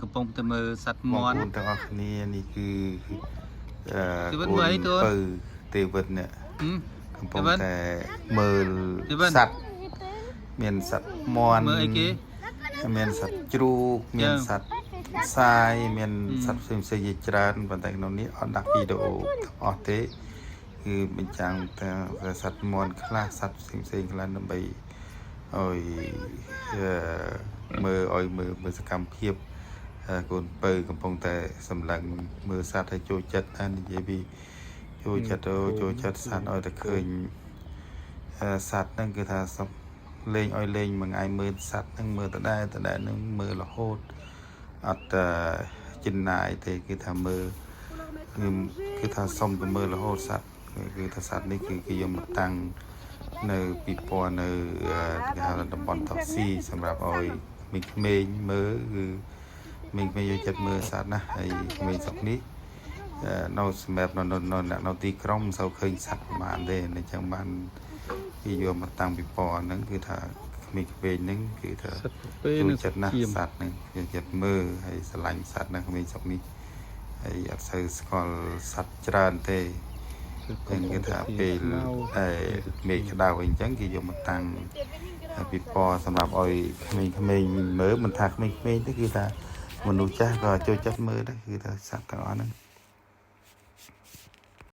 កំពុងតែមើលសត្វមាន់ ទាំងអស់គ្នានេះគឺជីវិតមើលអីទូន ពៅទេវិតនេះកំពុងតែមើល ជីវិត សត្វមានសត្វមាន់ មើលអីគេ មានសត្វជ្រូកមានសត្វសាយមានសត្វផ្សេងៗជាច្រើនប៉ុន្តែក្នុងនេះអត់ដាក់វីដេអូទាំងអស់ទេគឺបញ្ចាំងតែសត្វមាន់ខ្លះសត្វផ្សេងៗខ្លះដើម្បីឲ្យមើលសកម្មភាពកូនពៅកំពុងតែសម្លឹងមើលសត្វឲ្យចូលចិត្តនិយាយពីចូលចិត្តសត្វឲ្យតែឃើញសត្វហ្នឹងគឺថាលេងឲ្យលេងមួយថ្ងៃមើលសត្វហ្នឹងមើលតដែលហ្នឹងមើលរហូតអត់ចិនណាយទេគឺថាមើលគឺថាសុំទៅមើលរហូតសត្វគឺថាសត្វនេះគឺគេយកមកតាំងនៅពីពណ៌នៅគេហៅតំបន់តស៊ីសម្រាប់ឲ្យក្មេងៗមើលគឺក្មេងៗយកចិត្តមើលសត្វណាហើយក្មេងស្រុកនេះនៅសម្រាប់នៅទីក្រុងមិនសូវឃើញសត្វបានទេអញ្ចឹងបានគេយកមកតាំងពីពណ៌ហ្នឹងគឺថាក្មេងៗហ្នឹងគឺថាចូលចិត្តណាស់សត្វហ្នឹងយកចិត្តមើលហើយស្រឡាញ់សត្វណាក្មេងស្រុកនេះហើយអត់សូវស្គាល់សត្វច្រើនទេគឺថាពេលមេឃក្តៅអីចឹងគេយកមកតាំងពីពណ៌សម្រាប់ឲ្យក្មេងៗមើលមិនថាក្មេងៗទេគឺថាមនុស្សចាស់ក៏ចូលចិត្តមើលដែរគឺថាសត្វទាំងអស់ហ្នឹង